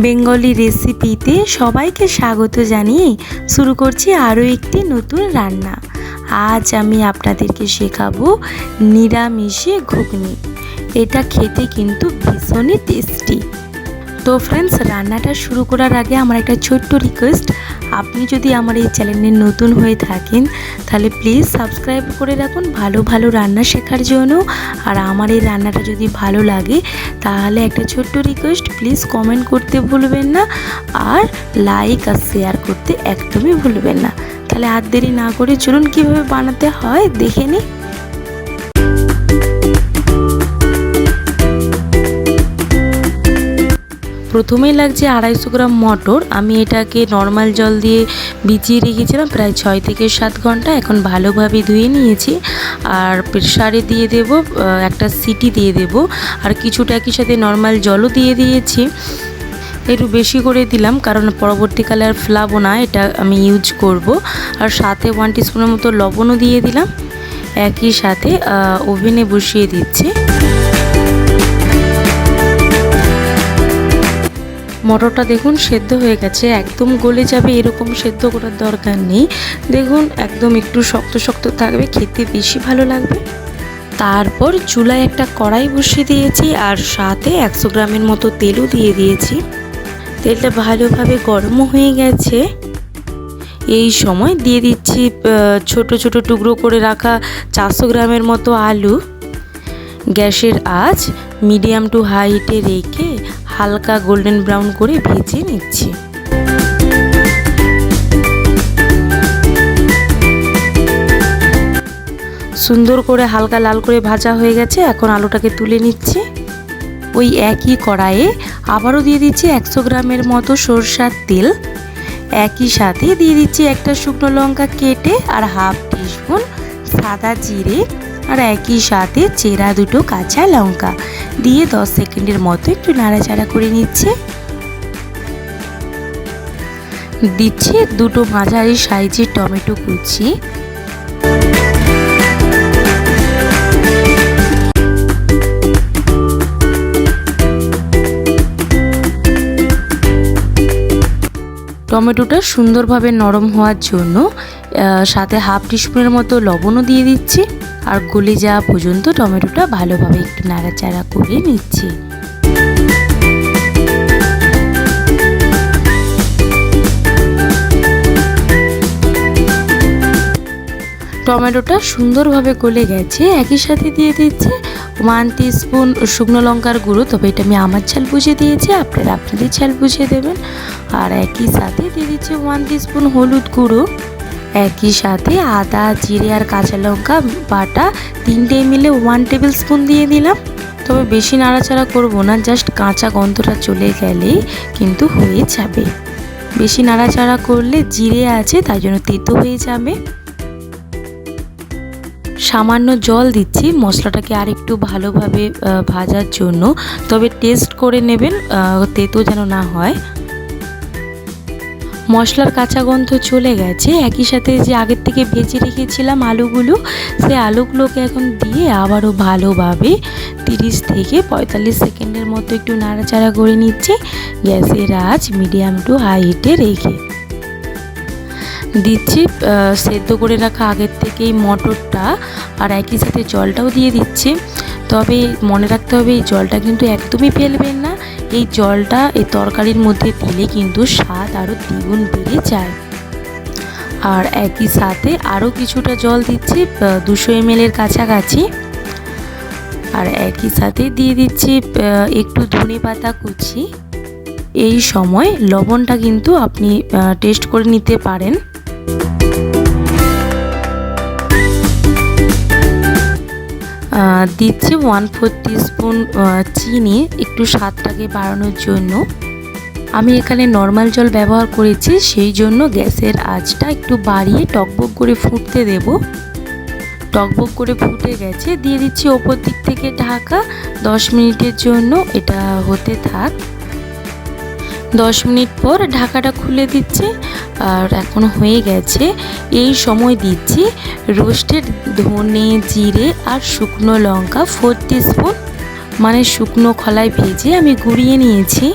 Bengali রেসিপিতে সবাইকে স্বাগত জানিয়ে শুরু করছি আরও একটি নতুন রান্না। আজ আমি আপনাদেরকে শেখাবো নিরামিষে ঘুগনি। এটা খেতে কিন্তু ভীষণই টেস্টি। তো ফ্রেন্ডস, রান্নাটা শুরু করার আগে আমার একটা ছোট্ট রিকোয়েস্ট, আপনি যদি আমার এই চ্যানেলে নতুন হয়ে থাকেন তাহলে প্লিজ সাবস্ক্রাইব করে রাখুন ভালো ভালো রান্না শেখার জন্য। আর আমার এই রান্নাটা যদি ভালো লাগে তাহলে একটা ছোট্ট রিকোয়েস্ট, প্লিজ কমেন্ট করতে ভুলবেন না আর লাইক আর শেয়ার করতে একদমই ভুলবেন না। তাহলে আর দেরি না করে চলুন কীভাবে বানাতে হয় দেখে নিই। প্রথমেই লাগছে 250 গ্রাম মটর। আমি এটাকে নর্মাল জল দিয়ে ভিজিয়ে রেখেছিলাম প্রায় 6 থেকে 7 ঘন্টা। এখন ভালোভাবে ধুয়ে নিয়েছি আর প্রেসারে দিয়ে দেব, একটা সিটি দিয়ে দেব আর কিছুটা একই সাথে নর্মাল জলও দিয়ে দিয়েছি। একটু বেশি করে দিলাম কারণ পরবর্তীকালে আর ফেলাবো না, এটা আমি ইউজ করব। আর সাথে 1 টিস্পুনের মতো লবণও দিয়ে দিলাম। একই সাথে ওভেনে বসিয়ে দিচ্ছি। মটরটা দেখুন সেদ্ধ হয়ে গেছে, একদম গলে যাবে এরকম সেদ্ধ করার দরকার নেই। দেখুন একদম একটু শক্ত শক্ত থাকবে, খেতে বেশি ভালো লাগবে। তারপর চুলায় একটা কড়াই বসিয়ে দিয়েছি আর সাথে 100 গ্রামের মতো তেলও দিয়ে দিয়েছি। তেলটা ভালোভাবে গরমও হয়ে গেছে। এই সময় দিয়ে দিচ্ছি ছোট ছোট টুকরো করে রাখা 400 গ্রামের মতো আলু। গ্যাসের আঁচ মিডিয়াম টু হাই হিটে রেখে হালকা গোল্ডেন ব্রাউন করে ভেজে নিচ্ছি। সুন্দর করে হালকা লাল করে ভাজা হয়ে গেছে। এখন আলুটাকে তুলে নিচ্ছি। ওই একই কড়াইয়ে আবারও দিয়ে দিচ্ছি 100 গ্রামের মতো সরষার তেল। একই সাথে দিয়ে দিচ্ছি একটা শুকনো লঙ্কা কেটে আর হাফ টিস্পুন সাদা জিরে আর একই সাথে চেরা দুটো কাঁচা লঙ্কা দিয়ে 10 সেকেন্ডের মতো একটু নাড়াচাড়া করে নিচ্ছে। দিচ্ছি দুটো মাঝারি সাইজের টমেটো কুচি। টমেটোটা সুন্দরভাবে নরম হওয়ার জন্য সাথে হাফ টিস্পুনের মতো লবণও দিয়ে দিচ্ছি আর গলে যাওয়া পর্যন্ত টমেটোটা ভালোভাবে একটু নাড়াচাড়া করে নিচ্ছি। টমেটোটা সুন্দরভাবে গলে গেছে। একই সাথে দিয়ে দিচ্ছে 1 টিস্পুন শুকনো লঙ্কার গুঁড়ো, তবে এটা আমি আমার ঝাল বুঝে দিয়েছি, আপনারা আপনাদের ঝাল বুঝে দেবেন। আর একই সাথে দিয়ে দিচ্ছে 1 টিস্পুন হলুদ গুঁড়ো। একই সাথে আদা জিরে আর কাঁচা লঙ্কা বাটা 3টে মিলে 1 টেবিল স্পুন দিয়ে দিলাম। তবে বেশি নাড়াচাড়া করব না, জাস্ট কাঁচা গন্ধটা চলে গেলেই কিন্তু হয়ে যাবে। বেশি নাড়াচাড়া করলে জিরে আছে তাই জন্য তেতো হয়ে যাবে। সামান্য জল দিচ্ছি মশলাটাকে আর একটু ভালোভাবে ভাজার জন্য, তবে টেস্ট করে নেবেন তেতো যেন না হয়। মশলার কাঁচা গন্ধ চলে গেছে। একই সাথে যে আগের থেকে ভেজে রেখেছিলাম আলুগুলো, সেই আলুগুলোকে এখন দিয়ে আবারও ভালোভাবে 30 থেকে 45 সেকেন্ডের মতো একটু নাড়াচাড়া করে নিচ্ছি গ্যাসের আঁচ মিডিয়াম টু হাই হিটে রেখে। দিচ্ছি সেদ্ধ করে রাখা আগের থেকেই মটরটা আর একই সাথে জলটাও দিয়ে দিচ্ছি। তবে মনে রাখতে হবে এই জলটা কিন্তু একদমই ফেলবেন না। এই জলটা এই তরকারির মধ্যে দিলে কিন্তু স্বাদ আরও দ্বিগুণ বেড়ে যায়। আর একই সাথে আরও কিছুটা জল দিচ্ছি 200 ml এর কাছাকাছি। আর একই সাথে দিয়ে দিচ্ছি একটু ধনেপাতা কুচি। এই সময় লবণটা কিন্তু আপনি টেস্ট করে নিতে পারেন। দিচ্ছি 1/4 টিস্পুন চিনি একটু স্বাদটাকে বাড়ানোর জন্য। আমি এখানে নর্মাল জল ব্যবহার করেছি, সেই জন্য গ্যাসের আঁচটা একটু বাড়িয়ে টকবক করে ফুটতে দেব। টকবক করে ফুটে গেছে, দিয়ে দিচ্ছি ওপর দিক থেকে ঢাকা 10 মিনিটের জন্য। এটা হতে থাক। 10 মিনিট পর ঢাকাটা খুলে দিচ্ছি আর এখন হয়ে গেছে। এই সময় দিচ্ছি রোস্টেড ধনে জিরে আর শুকনো লঙ্কা 4 টিস্পুন, মানে শুকনো খোলায় ভেজে আমি গুঁড়িয়ে নিয়েছি।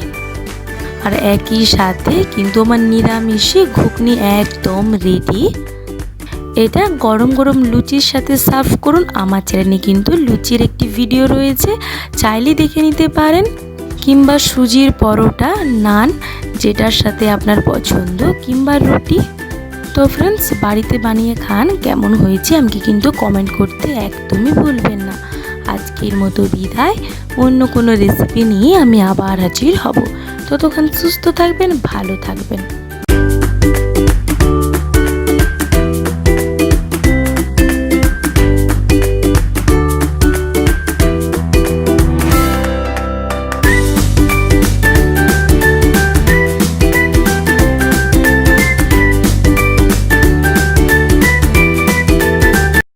আর একই সাথে কিন্তু আমার নিরামিষে ঘুগনি একদম রেডি। এটা গরম গরম লুচির সাথে সার্ভ করুন। আমার চ্যানেলে কিন্তু লুচির একটি ভিডিও রয়েছে, চাইলে দেখে নিতে পারেন। কিংবা সুজির পরোটা, নান, যেটার সাথে আপনার পছন্দ, কিংবা রুটি। তো ফ্রেন্ডস, বাড়িতে বানিয়ে খান, কেমন হয়েছে আমাকে কিন্তু কমেন্ট করতে একদমই ভুলবেন না। আজকের মতো বিদায়, অন্য কোনো রেসিপি নিয়ে আমি আবার হাজির হব। ততক্ষণ সুস্থ থাকবেন, ভালো থাকবেন।